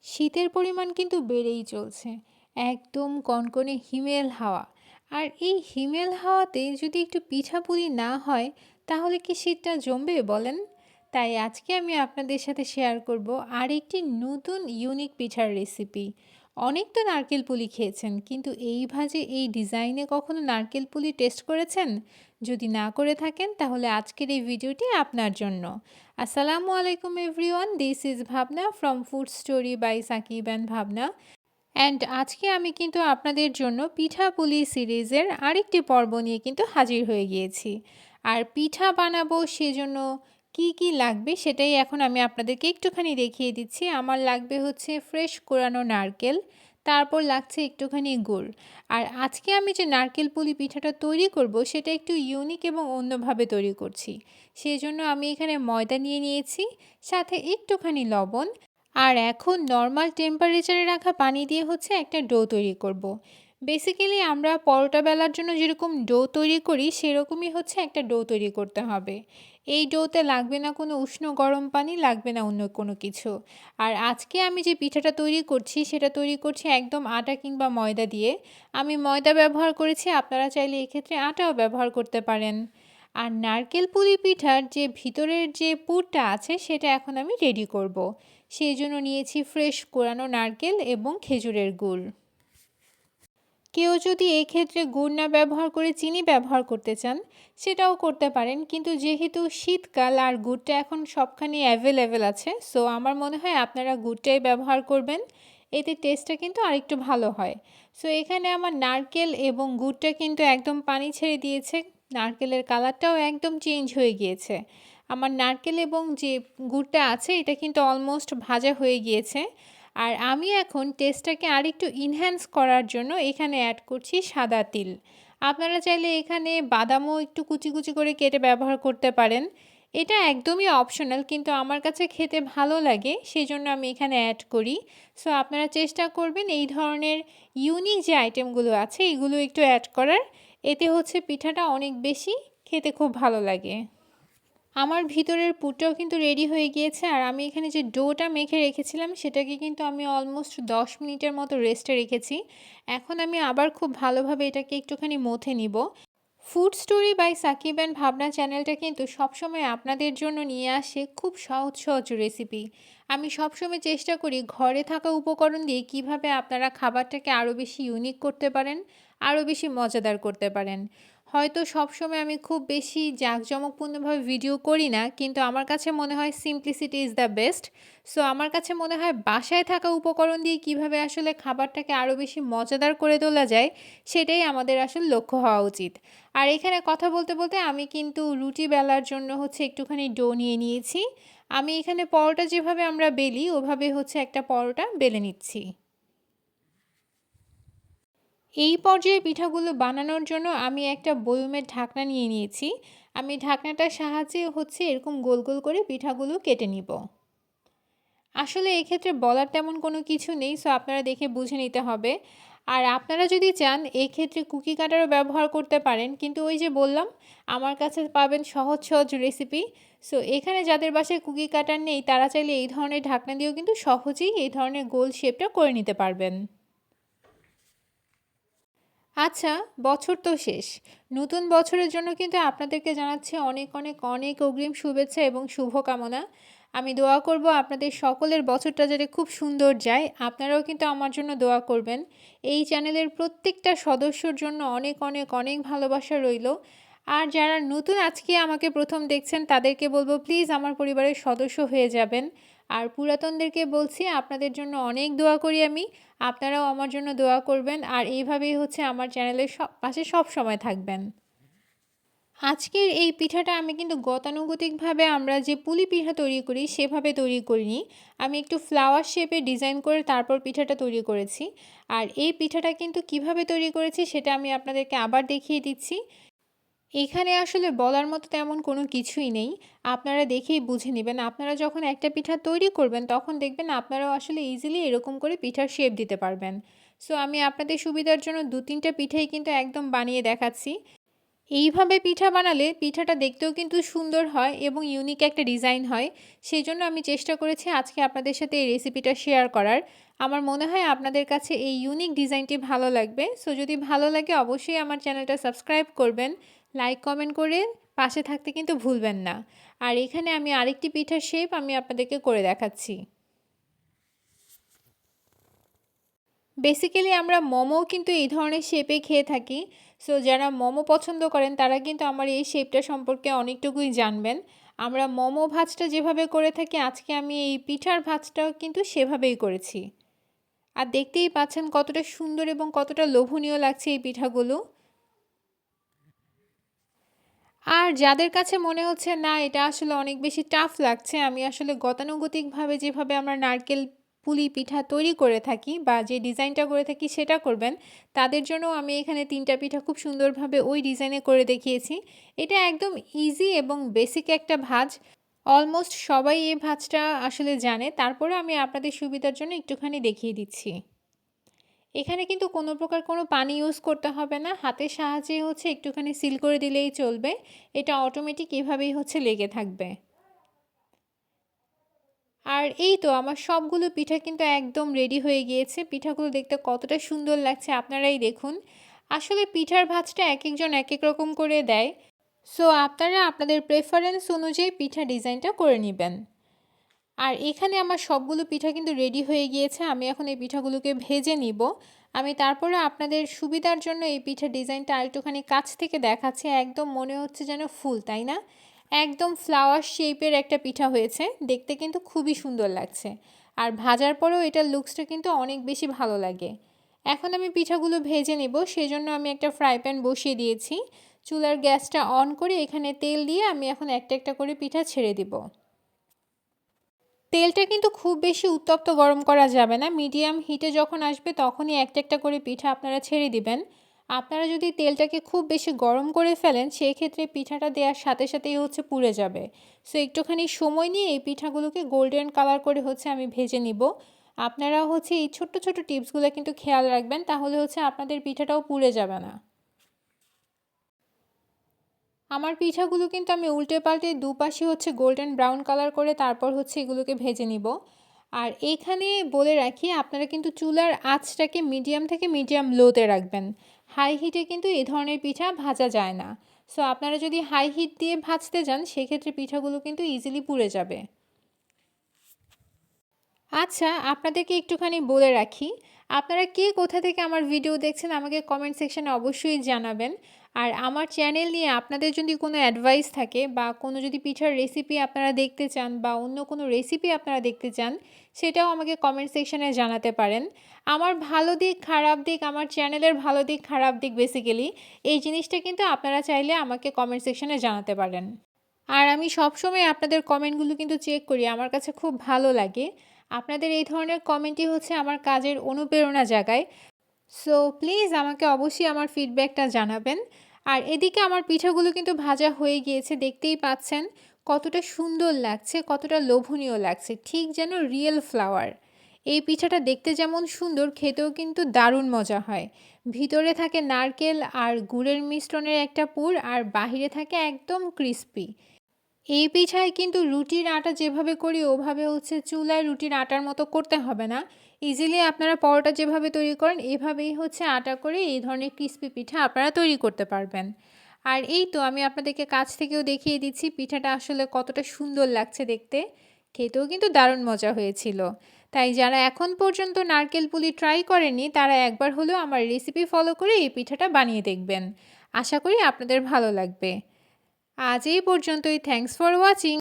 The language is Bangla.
শীতের পরিমাণ কিন্তু বেড়েই চলছে। একদম কনকনে হিমেল হাওয়া। আর এই হিমেল হাওয়াতে যদি একটু পিঠাপুলি না হয়, তাহলে কি শীতটা জমবে বলেন? তাই আজকে আমি আপনাদের সাথে শেয়ার করব আরেকটি নতুন ইউনিক পিঠার রেসিপি। অনেক তো নারকেল পুলি খেয়েছেন, কিন্তু এইভাবে এই ডিজাইনে কখনো নারকেল পুলি টেস্ট করেছেন? যদি না করে থাকেন তাহলে আজকের এই ভিডিওটি আপনার জন্য। আসসালামু আলাইকুম everyone, this is Bhabna from food story by Sakib and Bhabna. And আজকে আমি কিন্তু আপনাদের জন্য পিঠা পুলি সিরিজের আরেকটি পর্ব নিয়ে কিন্তু হাজির হয়ে গিয়েছি। আর পিঠা বানাবো সেজন্য কি কি লাগবে সেটাই এখন আমি আপনাদেরকে একটুখানি দেখিয়ে দিচ্ছি। আমার লাগবে হচ্ছে ফ্রেশ কোরানো নারকেল, তারপর লাগছে একটুখানি গুড়। আর আজকে আমি যে নারকেল পুলি পিঠাটা তৈরি করব সেটা একটু ইউনিক এবং অন্যভাবে তৈরি করছি। সেজন্য আমি এখানে ময়দা নিয়ে নিয়েছি, সাথে একটুখানি লবণ। আর এখন নর্মাল টেম্পারেচারে রাখা পানি দিয়ে হচ্ছে একটা ডো তৈরি করব। বেসিক্যালি আমরা পরোটা বেলার জন্য যেরকম ডো তৈরি করি সেরকমই হচ্ছে একটা ডো তৈরি করতে হবে। এই ডোতে লাগবে না কোনো উষ্ণ গরম পানি, লাগবে না অন্য কোনো কিছু। আর আজকে আমি যে পিঠাটা তৈরি করছি সেটা তৈরি করছি একদম আটা কিংবা ময়দা দিয়ে। আমি ময়দা ব্যবহার করেছি, আপনারা চাইলে এক্ষেত্রে আটাও ব্যবহার করতে পারেন। আর নারকেল পুলি পিঠার যে ভিতরের যে পুরটা আছে সেটা এখন আমি রেডি করব। সেই জন্য নিয়েছি ফ্রেশ কোরানো নারকেল এবং খেজুরের গুড়। কেউ যদি এক্ষেত্রে গুড় না ব্যবহার করে চিনি ব্যবহার করতে চান সেটাও করতে পারেন, কিন্তু যেহেতু শীতকাল আর গুড়টা এখন সবখানি অ্যাভেলেবেল আছে, সো আমার মনে হয় আপনারা গুড়টাই ব্যবহার করবেন। এতে টেস্টটা কিন্তু আরেকটু ভালো হয়। সো এখানে আমার নারকেল এবং গুড়টা কিন্তু একদম পানি ছেড়ে দিয়েছে, নারকেলের কালারটাও একদম চেঞ্জ হয়ে গিয়েছে। আমার নারকেল এবং যে গুড়টা আছে এটা কিন্তু অলমোস্ট ভাজা হয়ে গিয়েছে। আর আমি এখন টেস্টটাকে আরেকটু ইনহ্যান্স করার জন্য এখানে অ্যাড করছি সাদা তিল। আপনারা চাইলে এখানে বাদামও একটু কুচি কুচি করে কেটে ব্যবহার করতে পারেন। এটা একদমই অপশনাল, কিন্তু আমার কাছে খেতে ভালো লাগে সেই জন্য আমি এখানে অ্যাড করি। সো আপনারা চেষ্টা করবেন এই ধরনের ইউনিক যে আইটেমগুলো আছে এগুলো একটু অ্যাড করার। এতে হচ্ছে পিঠাটা অনেক বেশি খেতে খুব ভালো লাগে। আমার ভিতরের পুরটাও কিন্তু রেডি হয়ে গিয়েছে, আর আমি এখানে যে ডোটা মেখে রেখেছিলাম সেটাকে কিন্তু আমি অলমোস্ট 10 মিনিটের মতো রেস্টে রেখেছি। এখন আমি আবার খুব ভালোভাবে এটাকে একটুখানি মথে নিব। Food story by Sakib and Bhabna চ্যানেলটা কিন্তু সবসময় আপনাদের জন্য নিয়ে আসে খুব সহজ সহজ রেসিপি। আমি সবসময় চেষ্টা করি ঘরে থাকা উপকরণ দিয়ে কিভাবে আপনারা খাবারটাকে আরও বেশি ইউনিক করতে পারেন, আরও বেশি মজাদার করতে পারেন। হয়তো সবসময় আমি খুব বেশি জাঁকজমকপূর্ণভাবে ভিডিও করি না, কিন্তু আমার কাছে মনে হয় simplicity is the best. So আমার কাছে মনে হয় বাসায় থাকা উপকরণ দিয়ে কিভাবে আসলে খাবারটাকে আরও বেশি মজাদার করে তোলা যায় সেটাই আমাদের আসলে লক্ষ্য হওয়া উচিত। আর এখানে কথা বলতে বলতে আমি কিন্তু রুটি বেলার জন্য হচ্ছে একটুখানি ডো নিয়ে নিয়েছি। আমি এখানে পরোটা যেভাবে আমরা বেলি ওভাবে হচ্ছে একটা পরোটা বেলে নিচ্ছি। এই পর্যায়ে পিঠাগুলো বানানোর জন্য আমি একটা বয়মের ঢাকনা নিয়ে নিয়েছি। আমি ঢাকনাটার সাহায্যে হচ্ছে এরকম গোল গোল করে পিঠাগুলো কেটে নিব। আসলে এক্ষেত্রে বলার তেমন কোনো কিছু নেই, সো আপনারা দেখে বুঝে নিতে হবে। আর আপনারা যদি চান এক্ষেত্রে কুকি কাটারও ব্যবহার করতে পারেন, কিন্তু ওই যে বললাম আমার কাছে পাবেন সহজ সহজ রেসিপি। সো এখানে যাদের বাসায় কুকি কাটার নেই তারা চাইলে এই ধরনের ঢাকনা দিয়েও কিন্তু সহজেই এই ধরনের গোল শেপটা করে নিতে পারবেন। আচ্ছা, বছর তো শেষ। নতুন বছরের জন্য কিন্তু আপনাদেরকে জানাচ্ছি অনেক অনেক অনেক অগ্রিম শুভেচ্ছা এবং শুভকামনা। আমি দোয়া করব আপনাদের সকলের বছরটা যাতে খুব সুন্দর যায়। আপনারাও কিন্তু আমার জন্য দোয়া করবেন। এই চ্যানেলের প্রত্যেকটা সদস্যর জন্য অনেক অনেক অনেক ভালোবাসা রইল। আর যারা নতুন আজকে আমাকে প্রথম দেখছেন তাদেরকে বলবো প্লিজ আমার পরিবারের সদস্য হয়ে যাবেন। আর পুরাতনদেরকে বলছি আপনাদের জন্য অনেক দোয়া করি আমি। আপনারাও আমার জন্য দোয়া করবেন আর এইভাবেই হচ্ছে আমার চ্যানেলের পাশে সব সময় থাকবেন। আজকের এই পিঠাটা আমি কিন্তু গতানুগতিকভাবে আমরা যে পুলি পিঠা তৈরি করি সেভাবে তৈরি করিনি। আমি একটু ফ্লাওয়ার শেপে ডিজাইন করে তারপর পিঠাটা তৈরি করেছি। আর এই পিঠাটা কিন্তু কিভাবে তৈরি করেছি সেটা আমি আপনাদেরকে আবার দেখিয়ে দিচ্ছি। এখানে আসলে বলার মতো তেমন কোনো কিছুই নেই। আপনারা দেখেই বুঝে নিবেন। আপনারা যখন একটা পিঠা তৈরি করবেন তখন দেখবেন আপনারাও আসলে ইজিলি এরকম করে পিঠার শেপ দিতে পারবেন। সো আমি আপনাদের সুবিধার জন্য ২-৩ টা পিঠাই কিন্তু একদম বানিয়ে দেখাচ্ছি। এইভাবে পিঠা বানালে পিঠাটা দেখতেও কিন্তু সুন্দর হয় এবং ইউনিক একটা ডিজাইন হয়। সেজন্য আমি চেষ্টা করেছি আজকে আপনাদের সাথে এই রেসিপিটা শেয়ার করার। আমার মনে হয় আপনাদের কাছে এই ইউনিক ডিজাইনটি ভালো লাগবে। সো যদি ভালো লাগে অবশ্যই আমার চ্যানেলটা সাবস্ক্রাইব করবেন, লাইক কমেন্ট করে পাশে থাকতে কিন্তু ভুলবেন না। আর এখানে আমি আরেকটি পিঠার শেপ আমি আপনাদেরকে করে দেখাচ্ছি। বেসিক্যালি আমরা মোমো কিন্তু এই ধরনের শেপে খেয়ে থাকি। সো যারা মোমো পছন্দ করেন তারা কিন্তু আমার এই শেপটা সম্পর্কে অনেকটুকুই জানবেন। আমরা মোমো ভাজটা যেভাবে করে থাকি আজকে আমি এই পিঠার ভাজটাও কিন্তু সেভাবেই করেছি। আর দেখতেই পাচ্ছেন কতটা সুন্দর এবং কতটা লোভনীয় লাগছে এই পিঠাগুলো। আর যাদের কাছে মনে হচ্ছে না এটা আসলে অনেক বেশি টাফ লাগছে, আমি আসলে গতানুগতিকভাবে যেভাবে আমরা নারকেল পুলি পিঠা তৈরি করে থাকি বা যে ডিজাইনটা করে থাকি সেটা করবেন, তাদের জন্য আমি এখানে ৩টা পিঠা খুব সুন্দরভাবে ওই ডিজাইনে করে দেখিয়েছি। এটা একদম ইজি এবং বেসিক একটা ভাজ। অলমোস্ট সবাই এই ভাজটা আসলে জানে, তারপরে আমি আপনাদের সুবিধার জন্য একটুখানি দেখিয়ে দিচ্ছি। এখানে কিন্তু কোনো প্রকার কোনো পানি ইউজ করতে হবে না, হাতের সাহায্যে একটুখানি সিল করে দিলেই চলবে। এটা অটোমেটিক এভাবেই লেগে থাকবে। আর এই তো আমার সবগুলো পিঠা কিন্তু একদম রেডি হয়ে গিয়েছে। পিঠাগুলো দেখতে কতটা সুন্দর লাগছে আপনারাই দেখুন। আসলে পিঠার ভাজটা একেকজন একেক রকম করে দেয়। সো আপনারা আপনাদের প্রেফারেন্স অনুযায়ী পিঠা ডিজাইনটা করে নেবেন। আর এখানে আমার সবগুলো পিঠা কিন্তু রেডি হয়ে গিয়েছে। আমি এখন এই পিঠাগুলোকে ভেজে নিব। আমি তারপরে আপনাদের সুবিধার জন্য এই পিঠার ডিজাইনটা আরেকটুখানি কাছ থেকে দেখাচ্ছি। একদম মনে হচ্ছে যেন ফুল, তাই না? একদম ফ্লাওয়ার শেপের একটা পিঠা হয়েছে। দেখতে কিন্তু খুবই সুন্দর লাগছে। আর ভাজার পরেও এটার লুকসটা কিন্তু অনেক বেশি ভালো লাগে। এখন আমি পিঠাগুলো ভেজে নেব, সেজন্য আমি একটা ফ্রাই প্যান বসিয়ে দিয়েছি। চুলার গ্যাসটা অন করে এখানে তেল দিয়ে আমি এখন একটা একটা করে পিঠা ছেড়ে দিব। তেলটা কিন্তু খুব বেশি উত্তপ্ত গরম করা যাবে না। মিডিয়াম হিটে যখন আসবে তখনই একটা একটা করে পিঠা আপনারা ছেড়ে দিবেন। আপনারা যদি তেলটাকে খুব বেশি গরম করে ফেলেন সেই ক্ষেত্রে পিঠাটা দেওয়ার সাথে সাথেই পুড়ে যাবে। সো একটুখানি সময় নিয়ে এই পিঠাগুলোকে গোল্ডেন কালার করে আমি ভেজে নিব। আপনারা এই ছোট্ট ছোট্ট টিপসগুলো কিন্তু খেয়াল রাখবেন, তাহলে আপনাদের পিঠাটাও পুড়ে যাবে না। আমার পিঠাগুলো কিন্তু আমি উল্টে পাল্টে দুপাশে গোল্ডেন ব্রাউন কালার করে তারপর এগুলোকে ভেজে নিব। আর এইখানে বলে রাখি আপনারা কিন্তু চুলার আঁচটাকে মিডিয়াম থেকে মিডিয়াম লোতে রাখবেন। হাই হিটে কিন্তু এই ধরনের পিঠা ভাজা যায় না। সো আপনারা যদি হাই হিট দিয়ে ভাজতে যান সেক্ষেত্রে পিঠাগুলো কিন্তু ইজিলি পুড়ে যাবে। আচ্ছা, আপনাদেরকে একটুখানি বলে রাখি, আপনারা কে কোথা থেকে আমার ভিডিও দেখছেন আমাকে কমেন্ট সেকশনে অবশ্যই জানাবেন। আর আমার চ্যানেল নিয়ে আপনাদের যদি কোনো অ্যাডভাইস থাকে বা কোনো যদি পিঠার রেসিপি আপনারা দেখতে চান বা অন্য কোনো রেসিপি আপনারা দেখতে চান, সেটাও আমাকে কমেন্ট সেকশনে জানাতে পারেন। আমার ভালো দিক, খারাপ দিক, আমার চ্যানেলের ভালো দিক, খারাপ দিক বেসিক্যালি এই জিনিসটা কিন্তু আপনারা চাইলে আমাকে কমেন্ট সেকশনে জানাতে পারেন। আর আমি সবসময় আপনাদের কমেন্টগুলো কিন্তু চেক করি। আমার কাছে খুব ভালো লাগে। আপনাদের এই ধরনের কমেন্টই আমার কাজের অনুপ্রেরণা জাগায়। সো প্লিজ আমাকে অবশ্যই আমার ফিডব্যাকটা জানাবেন। আর এদিকে আমার পিঠাগুলো কিন্তু ভাজা হয়ে গিয়েছে, দেখতেই পাচ্ছেন কতটা সুন্দর লাগছে, কতটা লোভনীয় লাগছে, ঠিক যেন রিয়েল ফ্লাওয়ার। এই পিঠাটা দেখতে যেমন সুন্দর, খেতেও কিন্তু দারুণ মজা হয়। ভিতরে থাকে নারকেল আর গুড়ের মিশ্রণের একটা পুর, আর বাহিরে থাকে একদম ক্রিস্পি। এই পিঠায় কিন্তু রুটির আটা যেভাবে করি ওভাবে চুলায় রুটির আটার মতো করতে হবে না। ইজিলি আপনারা পরোটা যেভাবে তৈরি করেন এভাবেই আটা করে এই ধরনের ক্রিস্পি পিঠা আপনারা তৈরি করতে পারবেন। আর এই তো আমি আপনাদেরকে কাছ থেকেও দেখিয়ে দিচ্ছি পিঠাটা আসলে কতটা সুন্দর লাগছে দেখতে। খেতেও কিন্তু দারুণ মজা হয়েছিল। তাই যারা এখন পর্যন্ত নারকেল পুলি ট্রাই করেনি তারা একবার হলেও আমার রেসিপি ফলো করে এই পিঠাটা বানিয়ে দেখবেন। আশা করি আপনাদের ভালো লাগবে। আজ এই পর্যন্তই। Thanks for watching.